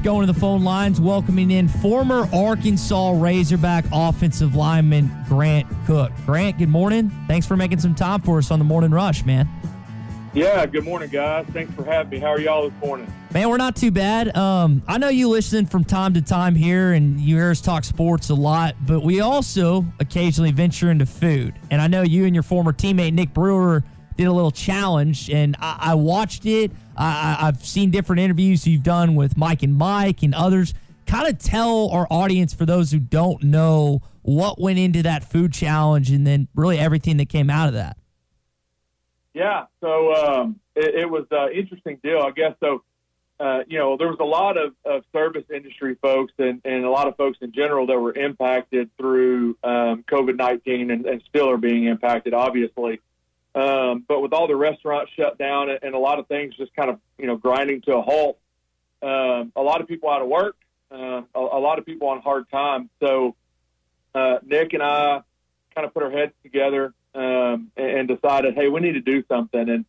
Going to the phone lines, welcoming in former Arkansas Razorback offensive lineman Grant Cook. Grant, good morning. Thanks for making some time for us on the Morning Rush, man. Yeah, good morning, guys. Thanks for having me. How are y'all this morning? Man, we're not too bad. I know you listen from time to time here, and you hear us talk sports a lot, but we also occasionally venture into food. And I know you and your former teammate Nick Brewer did a little challenge, and I watched it. I've seen different interviews you've done with Mike and others. Kind of tell our audience, for those who don't know, what went into that food challenge and then really everything that came out of that. Yeah, so it was an interesting deal, I guess. So, there was a lot of service industry folks and a lot of folks in general that were impacted through COVID-19 and still are being impacted, obviously. But with all the restaurants shut down and a lot of things just kind of, grinding to a halt, a lot of people out of work, a lot of people on hard times. So Nick and I kind of put our heads together and decided, hey, we need to do something. And,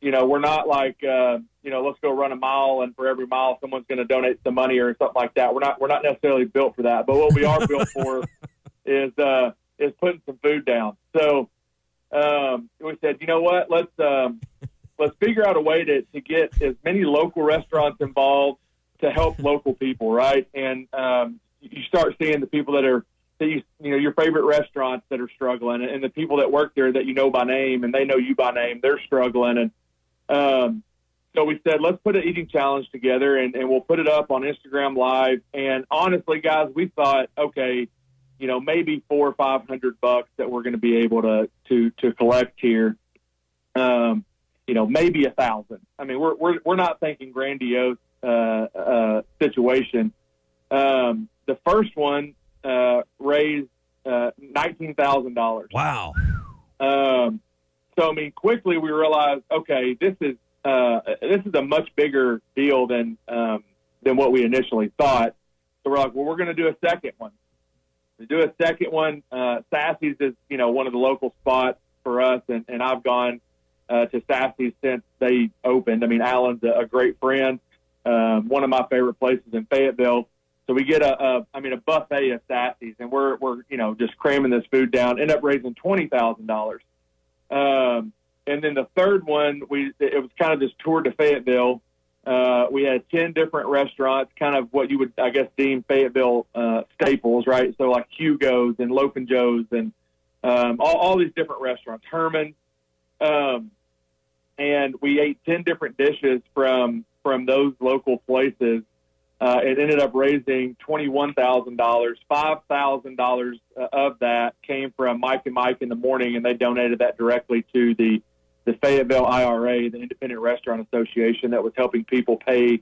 we're not like, let's go run a mile and for every mile someone's going to donate some money or something like that. We're not necessarily built for that. But what we are built for is putting some food down. So we said, you know what, let's figure out a way to get as many local restaurants involved to help local people, right? And you start seeing the people your favorite restaurants that are struggling, and the people that work there that you know by name and they know you by name, they're struggling. And so we said, let's put an eating challenge together and we'll put it up on Instagram Live. And honestly, guys, we thought, okay, maybe $400 or $500 that we're going to be able to collect here. Maybe 1,000. I mean, we're not thinking grandiose situation. The first one raised $19,000. Wow. So I mean, quickly we realized, okay, this is a much bigger deal than what we initially thought. So we're like, well, we're going to do a second one. Sassys is, one of the local spots for us, and I've gone to Sassys since they opened. I mean, Alan's a great friend, one of my favorite places in Fayetteville. So we get a buffet of Sassys, and we're just cramming this food down. End up raising $20,000. And then the third one, it was kind of this tour to Fayetteville. We had 10 different restaurants, kind of what you would, I guess, deem Fayetteville staples, right? So like Hugo's and Loaf and Joe's and all these different restaurants, Herman. And we ate 10 different dishes from those local places. It ended up raising $21,000. $5,000 of that came from Mike in the morning, and they donated that directly to the Fayetteville IRA, the Independent Restaurant Association, that was helping people pay,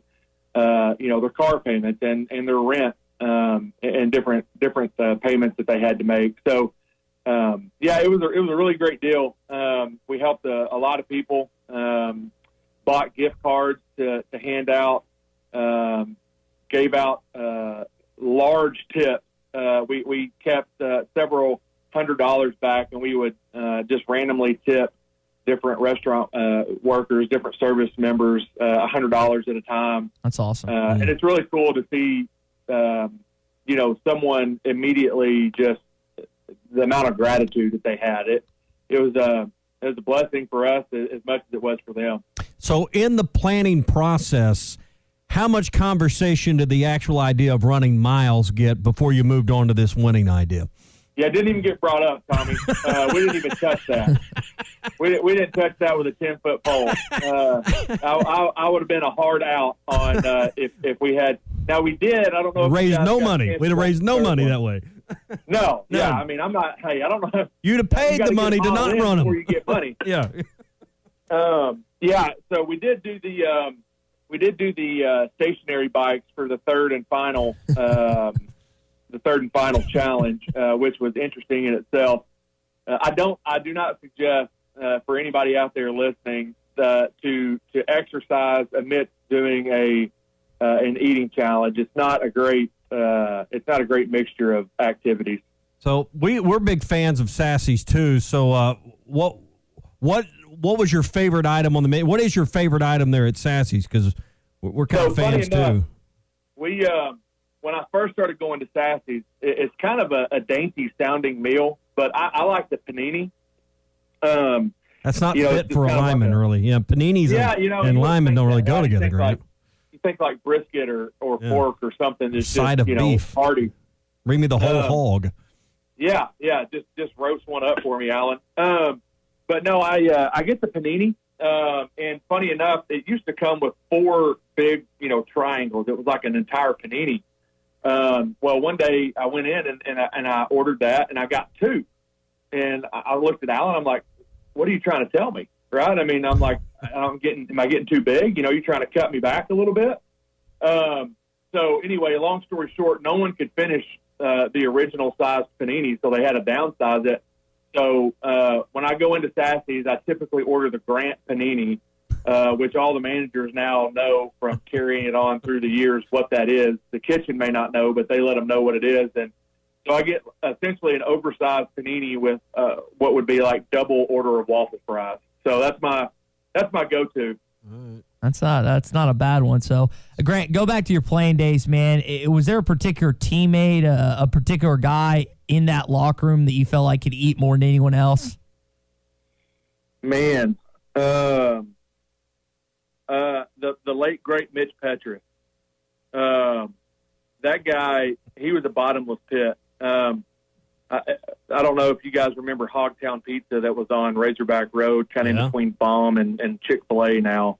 their car payments and their rent and different payments that they had to make. So, it was a really great deal. We helped a lot of people, bought gift cards to hand out, gave out large tips. We kept several $100s back, and we would just randomly tip different restaurant workers, different service members, $100 at a time. That's awesome. And it's really cool to see, someone immediately just the amount of gratitude that they had. It was a blessing for us as much as it was for them. So in the planning process, how much conversation did the actual idea of running miles get before you moved on to this winning idea? Yeah, it didn't even get brought up, Tommy. We didn't even touch that. We didn't touch that with a 10-foot pole. I would have been a hard out on if we had. Now we did. I don't know. Raised no money. We'd have raised no money that way. No. Yeah. I mean, I'm not. Hey, I don't know. You'd have paid the money to not run them before you get money. Yeah. Yeah. So we did do the stationary bikes for the third and final challenge, which was interesting in itself. I do not suggest for anybody out there listening to exercise amidst doing an eating challenge. It's not a great mixture of activities. So we're big fans of Sassys too. So what was your favorite item on the menu? What is your favorite item there at Sassys? Because we're kind of fans too. We when I first started going to Sassys, it's kind of a dainty sounding meal, but I like the panini. That's not fit for a lineman, really. Yeah, paninis and linemen don't really go together, Grant. You think like brisket or pork or something that's side just, of beef. hearty. Bring me the whole hog. Yeah, just roast one up for me, Alan. But no, I get the panini, and funny enough, it used to come with 4 big, triangles. It was like an entire panini. Well, one day I went in and I ordered that, and I got 2. And I looked at Alan. I'm like, "What are you trying to tell me?" Right? I mean, I'm like, am I getting too big? You're trying to cut me back a little bit. So anyway, long story short, no one could finish the original size panini, so they had to downsize it. So when I go into Sassys, I typically order the Grant panini, which all the managers now know from carrying it on through the years what that is. The kitchen may not know, but they let them know what it is. And so I get essentially an oversized panini with what would be like double order of waffle fries. So that's my go-to. That's not a bad one. So, Grant, go back to your playing days, man. Was there a particular teammate, a particular guy in that locker room that you felt like could eat more than anyone else? Man, the late great Mitch Petrino. That guy, he was a bottomless pit. I don't know if you guys remember Hogtown Pizza that was on Razorback Road, kind of in between Baum and Chick-fil-A now.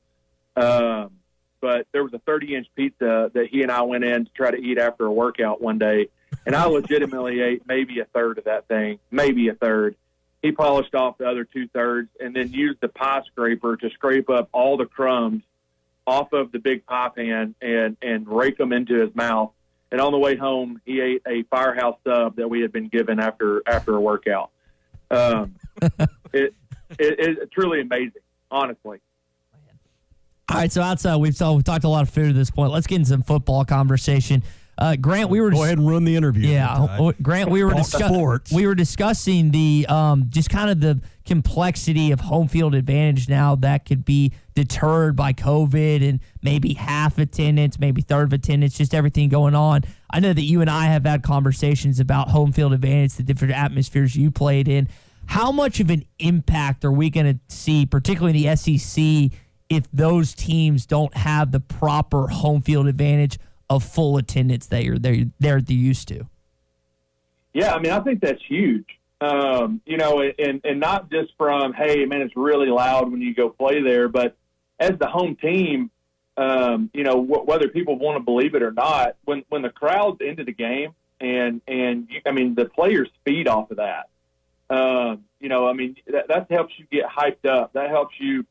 But there was a 30-inch pizza that he and I went in to try to eat after a workout one day, and I legitimately ate maybe a third of that thing, maybe a third. He polished off the other 2/3 and then used the pie scraper to scrape up all the crumbs off of the big pie pan and rake them into his mouth. And on the way home, he ate a Firehouse sub that we had been given after a workout. It's truly amazing, honestly. All right, so outside we've talked a lot of food at this point. Let's get into some football conversation. Grant, we were go ahead and run the interview. Yeah, Grant, we were discussing the just kind of the complexity of home field advantage now that could be deterred by COVID and maybe half attendance, maybe third of attendance, just everything going on. I know that you and I have had conversations about home field advantage, the different atmospheres you played in. How much of an impact are we going to see, particularly in the SEC, if those teams don't have the proper home field advantage of full attendance that they're used to? Yeah, I mean, I think that's huge. And not just from, hey, man, it's really loud when you go play there, but as the home team, whether people want to believe it or not, when the crowd's into the game and the players feed off of that. That helps you get hyped up. That helps you,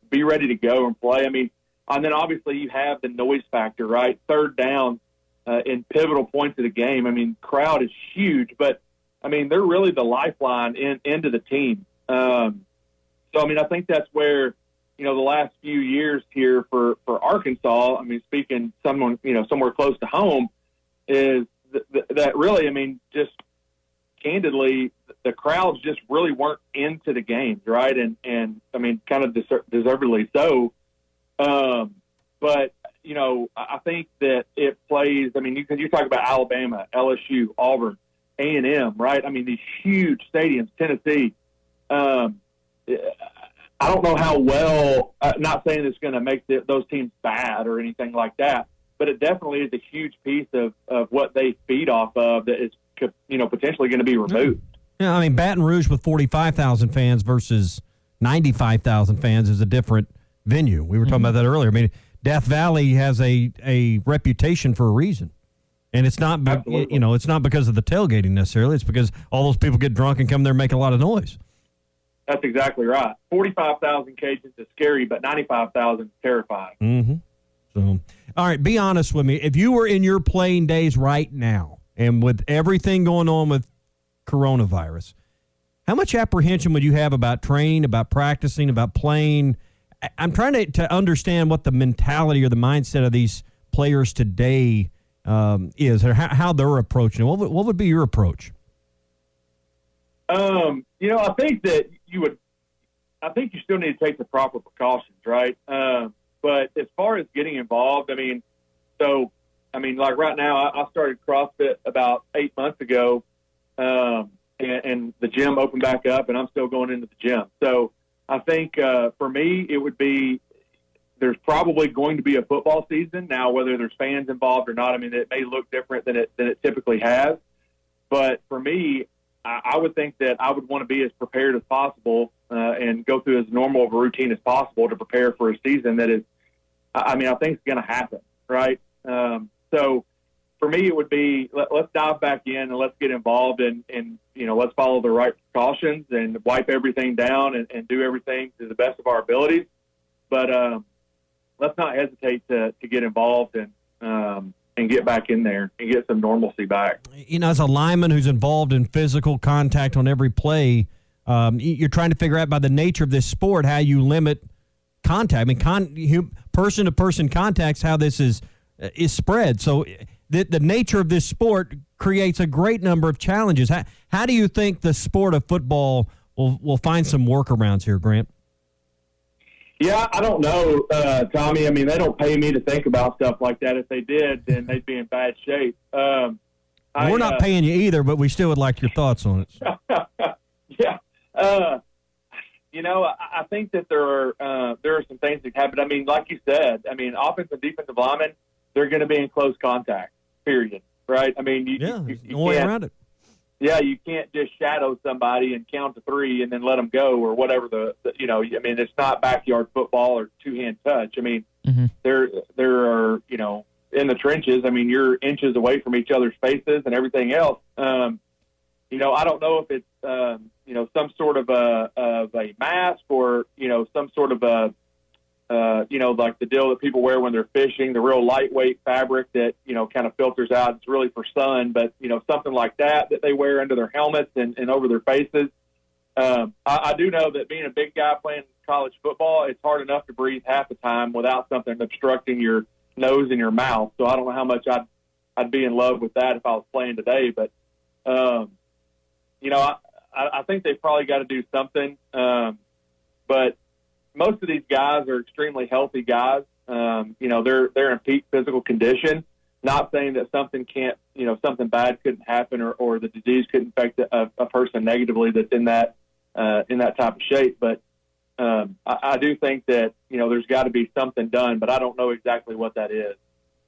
be ready to go and play. I mean, and then obviously you have the noise factor, right? Third down in pivotal points of the game. I mean, crowd is huge, but I mean, they're really the lifeline into the team. I think that's where, the last few years here for Arkansas, I mean, speaking somewhere close to home, is that really, just candidly, the crowds just really weren't into the games, right? And I mean, kind of deservedly so. But, I think that it plays, because you talk about Alabama, LSU, Auburn, A&M, right? I mean, these huge stadiums, Tennessee. I don't know how well, not saying it's going to make those teams bad or anything like that, but it definitely is a huge piece of what they feed off of that is, potentially going to be removed. Yeah, I mean, Baton Rouge with 45,000 fans versus 95,000 fans is a different venue. We were talking about that earlier. I mean, Death Valley has a reputation for a reason. And it's not, it's not because of the tailgating necessarily. It's because all those people get drunk and come there and make a lot of noise. That's exactly right. 45,000 cages is scary, but 95,000 is terrifying. Mm-hmm. So, all right, be honest with me. If you were in your playing days right now and with everything going on with coronavirus, how much apprehension would you have about training, about practicing, about playing? I'm trying to understand what the mentality or the mindset of these players today is, or how they're approaching it. What would be your approach? I think that I think you still need to take the proper precautions, right? But as far as getting involved, So, I mean, like right now, I started CrossFit about 8 months ago, and the gym opened back up, and I'm still going into the gym. So I think for me, it would be there's probably going to be a football season. Now, whether there's fans involved or not, I mean, it may look different than it typically has. But for me, I would think that I would want to be as prepared as possible and go through as normal of a routine as possible to prepare for a season that is, I mean, I think it's going to happen, right? So for me, it would be let's dive back in and let's get involved and let's follow the right precautions and wipe everything down and do everything to the best of our abilities. But let's not hesitate to get involved and get back in there and get some normalcy back. As a lineman who's involved in physical contact on every play, you're trying to figure out by the nature of this sport how you limit contact. I mean, person-to-person contacts, how this is spread. So the nature of this sport creates a great number of challenges. How do you think the sport of football will find some workarounds here, Grant? Yeah, I don't know, Tommy. I mean, they don't pay me to think about stuff like that. If they did, then they'd be in bad shape. We're not paying you either, but we still would like your thoughts on it. Yeah. I think that there are some things that happen. I mean, like you said, I mean, offensive and defensive linemen, they're going to be in close contact, period, right? I mean, you no way around it. Yeah, you can't just shadow somebody and count to three and then let them go or whatever I mean, it's not backyard football or two-hand touch. I mean, there are, in the trenches, I mean, you're inches away from each other's faces and everything else. I don't know if it's, some sort of a mask or, some sort of like the deal that people wear when they're fishing, the real lightweight fabric that, kind of filters out. It's really for sun, but, something like that they wear under their helmets and over their faces. I do know that being a big guy playing college football, it's hard enough to breathe half the time without something obstructing your nose and your mouth. So I don't know how much I'd be in love with that if I was playing today, but, I think they've probably got to do something. But most of these guys are extremely healthy guys. They're in peak physical condition. Not saying that something bad couldn't happen or the disease could affect a person negatively that's in that type of shape. But I do think that there's got to be something done, but I don't know exactly what that is.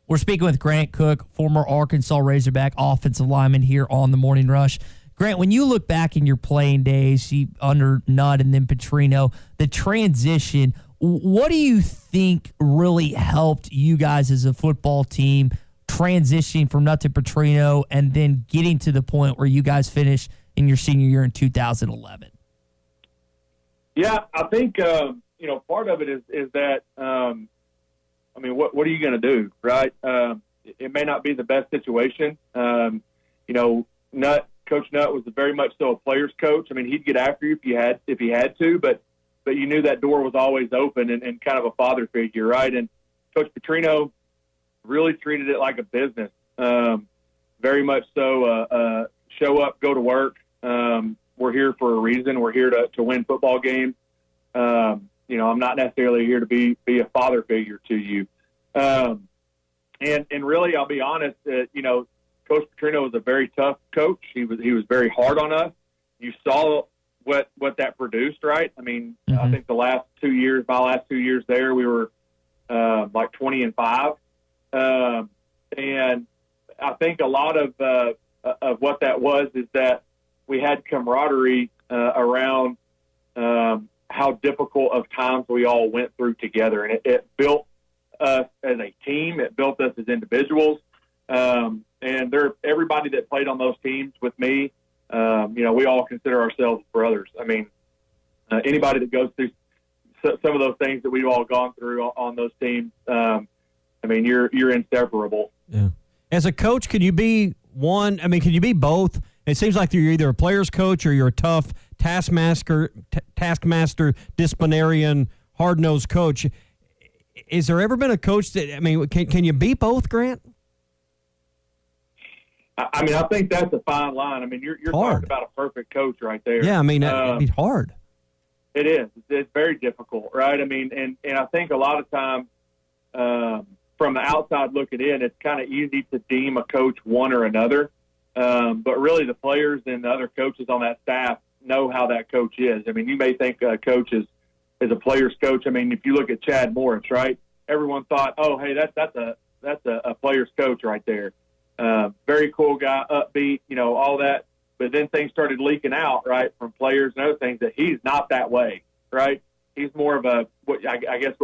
We're speaking with Grant Cook, former Arkansas Razorback offensive lineman here on the Morning Rush. Grant, when you look back in your playing days under Nutt and then Petrino, the transition, what do you think really helped you guys as a football team transitioning from Nutt to Petrino and then getting to the point where you guys finished in your senior year in 2011? Yeah, I think, part of it is that, what are you going to do, right? It may not be the best situation. Coach Nutt was very much so a player's coach. I mean, he'd get after you if he had to, but you knew that door was always open and kind of a father figure, right? And Coach Petrino really treated it like a business, very much so. Show up, go to work. We're here for a reason. We're here to win football games. I'm not necessarily here to be a father figure to you. And really, I'll be honest. Coach Petrino was a very tough coach. He was very hard on us. You saw what that produced, right? I mean, I think my last 2 years there, we were like 20-5, and I think a lot of what that was is that we had camaraderie around how difficult of times we all went through together, and it built us as a team. It built us as individuals. And everybody that played on those teams with me, we all consider ourselves brothers. I mean, anybody that goes through some of those things that we've all gone through on those teams, you're inseparable. Yeah. As a coach, can you be one? I mean, can you be both? It seems like you're either a player's coach or you're a tough taskmaster, disciplinarian, hard-nosed coach. Is there ever been a coach that, can you be both, Grant? I think that's a fine line. I mean, you're talking about a perfect coach right there. Yeah, it'd be hard. It is. It's very difficult, right? I mean, and I think a lot of times, from the outside looking in, it's kind of easy to deem a coach one or another. But really the players and the other coaches on that staff know how that coach is. I mean, you may think a coach is a player's coach. I mean, if you look at Chad Morris, right? Everyone thought, oh, hey, that's a player's coach right there. Very cool guy, upbeat, all that. But then things started leaking out, right, from players and other things that he's not that way, right? He's more of what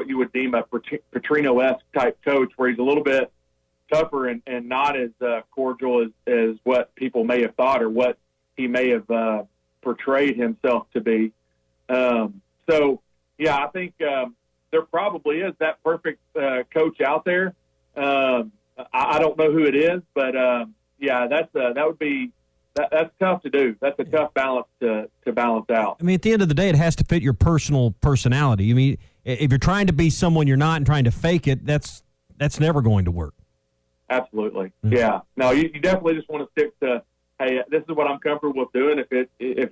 you would deem a Petrino-esque type coach, where he's a little bit tougher and not as cordial as what people may have thought or what he may have portrayed himself to be. So, yeah, I think there probably is that perfect coach out there. I don't know who it is, but yeah, that's tough to do. That's a tough balance to balance out. I mean, at the end of the day, it has to fit your personal personality. I mean, if you're trying to be someone you're not and trying to fake it, that's never going to work. Absolutely. Mm-hmm. Yeah. No, you definitely just want to stick to, hey, this is what I'm comfortable with doing. If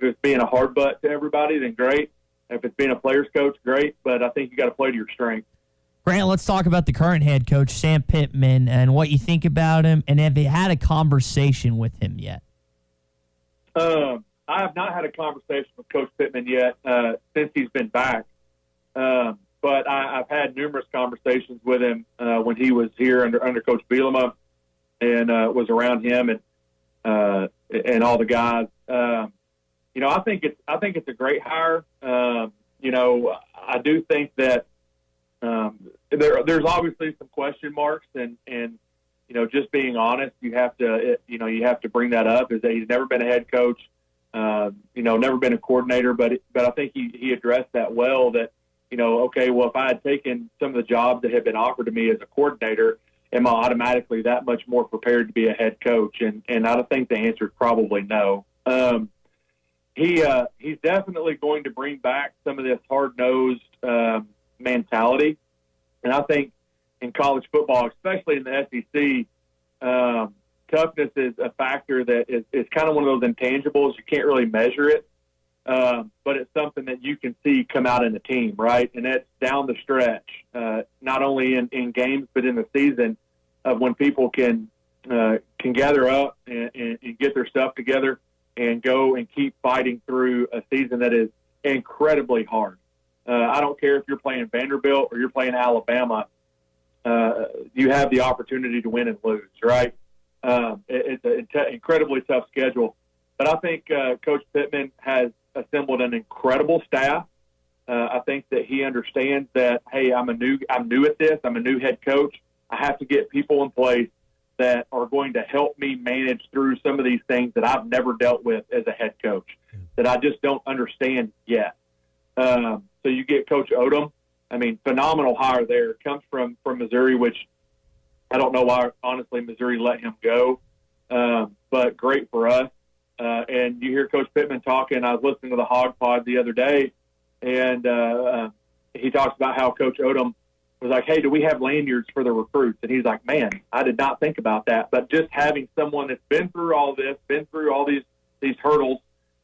it's being a hard butt to everybody, then great. If it's being a player's coach, great. But I think you got to play to your strength. Grant, let's talk about the current head coach, Sam Pittman, and what you think about him, and have you had a conversation with him yet? I have not had a conversation with Coach Pittman yet since he's been back. But I've had numerous conversations with him when he was here under Coach Bielema and was around him and all the guys. I think it's a great hire. I do think that there's obviously some question marks, and just being honest, you have to bring that up. Is that he's never been a head coach, never been a coordinator, but I think he addressed that well. That okay, well, if I had taken some of the jobs that had been offered to me as a coordinator, am I automatically that much more prepared to be a head coach? And I think the answer is probably no. He's definitely going to bring back some of this hard-nosed mentality. And I think in college football, especially in the SEC, toughness is a factor that is kind of one of those intangibles. You can't really measure it, but it's something that you can see come out in the team, right? And that's down the stretch, not only in games but in the season, of when people can gather up and get their stuff together and go and keep fighting through a season that is incredibly hard. I don't care if you're playing Vanderbilt or you're playing Alabama, you have the opportunity to win and lose, right? It's an incredibly tough schedule. But I think Coach Pittman has assembled an incredible staff. I think that he understands that, hey, I'm new at this. I'm a new head coach. I have to get people in place that are going to help me manage through some of these things that I've never dealt with as a head coach, that I just don't understand yet. So you get Coach Odom. I mean, phenomenal hire there. Comes from Missouri, which I don't know why, honestly, Missouri let him go, but great for us. And you hear Coach Pittman talking. I was listening to the Hog Pod the other day, and he talks about how Coach Odom was like, hey, do we have lanyards for the recruits? And he's like, man, I did not think about that. But just having someone that's been through all this, been through all these hurdles,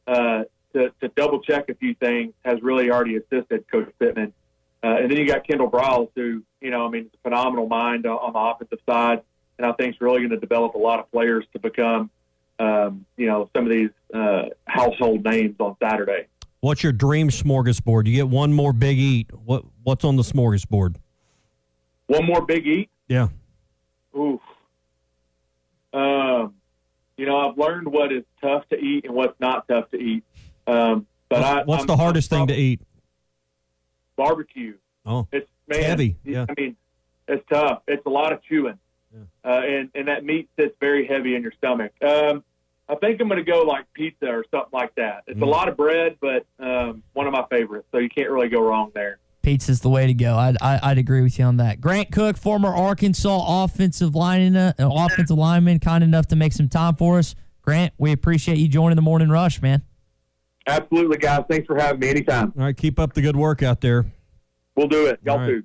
to double check a few things has really already assisted Coach Pittman. And then you got Kendall Briles, who, is a phenomenal mind on the offensive side, and I think is really going to develop a lot of players to become, some of these household names on Saturday. What's your dream smorgasbord? You get one more big eat. What's on the smorgasbord? One more big eat? Yeah. Oof. I've learned what is tough to eat and what's not tough to eat. What's the hardest thing to eat? Barbecue. Oh, it's heavy. Yeah. It's tough. It's a lot of chewing. Yeah. And that meat sits very heavy in your stomach. I think I'm going to go like pizza or something like that. It's a lot of bread, but one of my favorites, so you can't really go wrong there. Pizza's the way to go. I'd agree with you on that. Grant Cook, former Arkansas offensive lineman, kind enough to make some time for us. Grant, we appreciate you joining the Morning Rush, man. Absolutely, guys. Thanks for having me anytime. All right, keep up the good work out there. We'll do it. Y'all too.